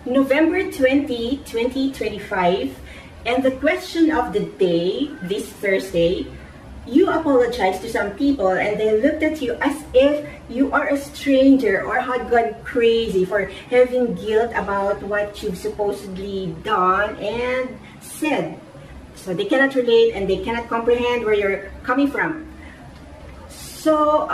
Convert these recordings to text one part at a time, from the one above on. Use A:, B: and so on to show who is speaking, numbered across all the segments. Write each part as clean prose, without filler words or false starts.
A: November 20, 2025, and the question of the day, this Thursday, you apologized to some people and they looked at you as if you are a stranger or had gone crazy for having guilt about what you've supposedly done and said. So they cannot relate and they cannot comprehend where you're coming from. So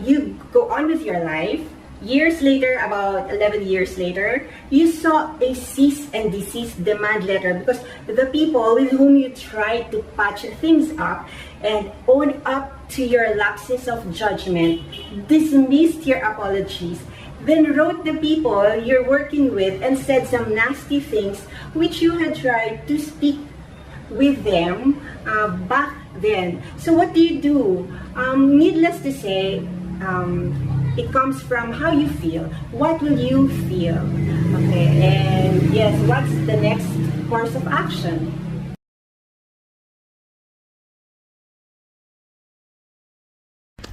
A: you go on with your life. Years later, about 11 years later, you saw a cease and desist demand letter because the people with whom you tried to patch things up and own up to your lapses of judgment dismissed your apologies, then wrote the people you're working with and said some nasty things which you had tried to speak with them back then. So what do you do? Needless to say, it comes from how you feel. What will you feel? Okay, and yes, what's the next course of action?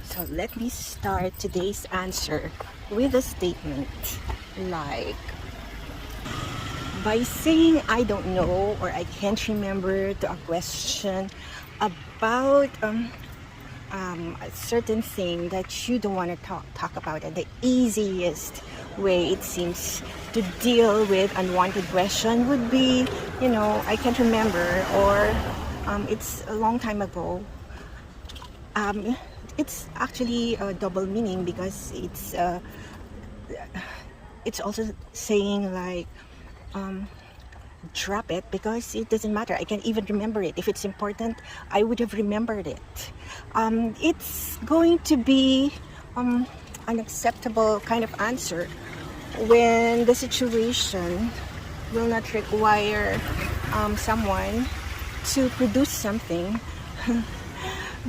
A: So let me start today's answer with a statement like, by saying I don't know or I can't remember to a question about a certain thing that you don't want to talk about, and the easiest way it seems to deal with unwanted question would be, I can't remember, or it's a long time ago. It's actually a double meaning because it's also saying like, drop it because it doesn't matter. I can't even remember it. If it's important, I would have remembered it. It's going to be an acceptable kind of answer when the situation will not require someone to produce something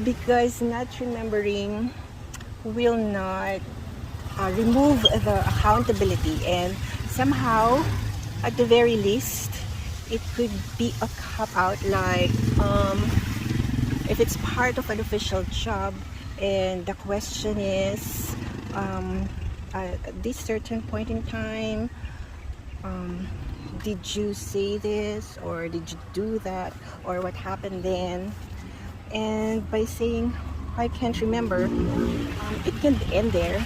A: because not remembering will not remove the accountability, and somehow at the very least it could be a cop-out, like if it's part of an official job and the question is at this certain point in time, did you say this or did you do that or what happened then? And by saying I can't remember, it can end there.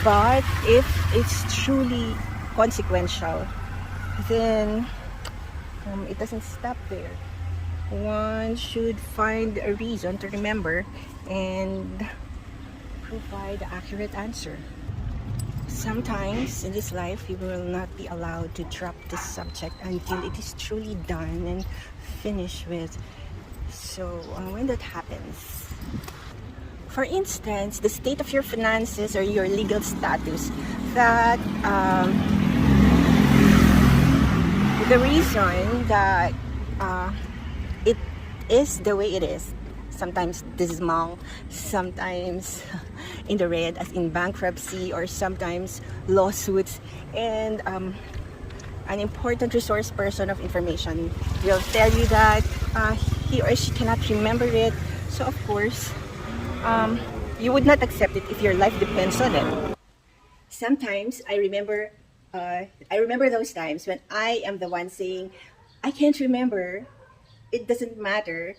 A: But if it's truly consequential, then it doesn't stop there. One should find a reason to remember and provide the accurate answer. Sometimes in this life, we will not be allowed to drop this subject until it is truly done and finished with. So when that happens, for instance, the state of your finances or your legal status, that the reason that it is the way it is, sometimes dismal, sometimes in the red as in bankruptcy, or sometimes lawsuits, and an important resource person of information will tell you that he or she cannot remember it. So of course, you would not accept it if your life depends on it. Sometimes I remember those times when I am the one saying, I can't remember, it doesn't matter,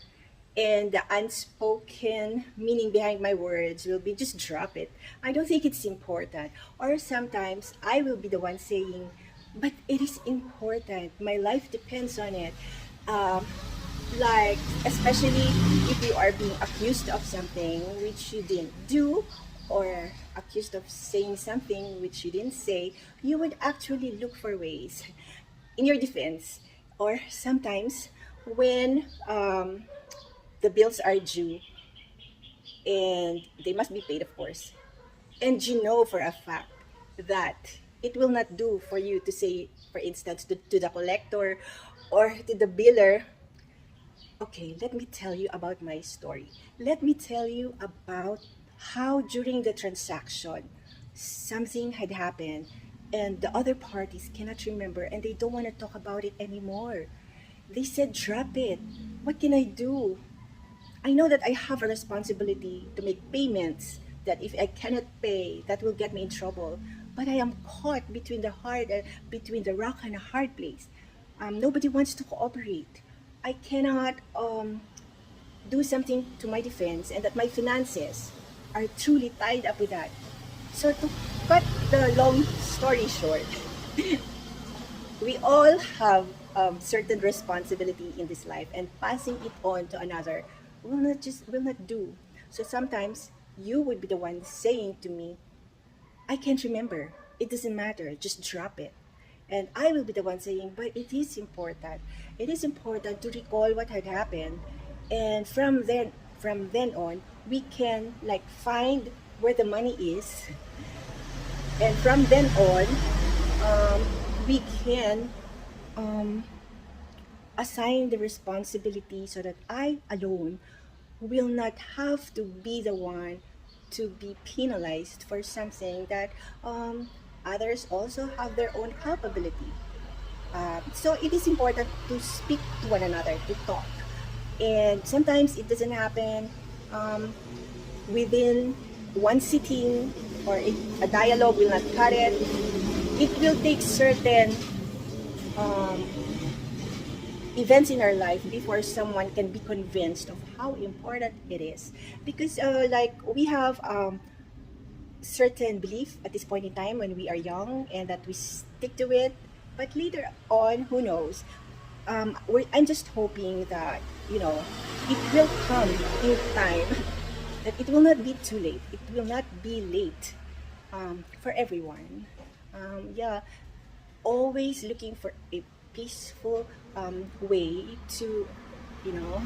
A: and the unspoken meaning behind my words will be just drop it. I don't think it's important. Or sometimes I will be the one saying, but it is important, my life depends on it. Like, especially if you are being accused of something which you didn't do, or accused of saying something which you didn't say, you would actually look for ways in your defense. Or sometimes when the bills are due and they must be paid, of course, and you know for a fact that it will not do for you to say, for instance, to the collector or to the biller, okay, let me tell you about my story. Let me tell you about how during the transaction something had happened and the other parties cannot remember and they don't want to talk about it anymore. They said, drop it. What can I do? I know that I have a responsibility to make payments, that if I cannot pay, that will get me in trouble. but I am caught between between the rock and a hard place. Nobody wants to cooperate. I cannot do something to my defense, and that my finances are truly tied up with that. So to cut the long story short, we all have certain responsibility in this life, and passing it on to another will not do. So sometimes you would be the one saying to me, I can't remember. It doesn't matter. Just drop it. And I will be the one saying, but it is important. It is important to recall what had happened. And from then on, we can like find where the money is. And from then on, we can um, assign the responsibility so that I alone will not have to be the one to be penalized for something that others also have their own culpability. So it is important to speak to one another, to talk. And sometimes it doesn't happen um, within one sitting, or a dialogue will not cut it. It will take certain um, events in our life before someone can be convinced of how important it is, because like we have certain belief at this point in time when we are young, and that we stick to it, but later on, who knows. I'm just hoping that it will come in time, that it will not be too late, it will not be late for everyone. Yeah, always looking for a peaceful way to, you know,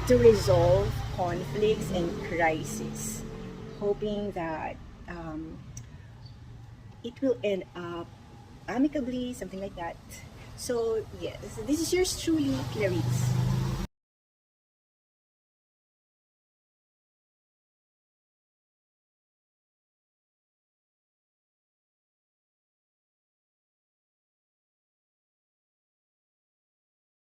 A: to resolve conflicts and crises, hoping that um, it will end up amicably, something like that. So yes, this is yours truly, Clarice.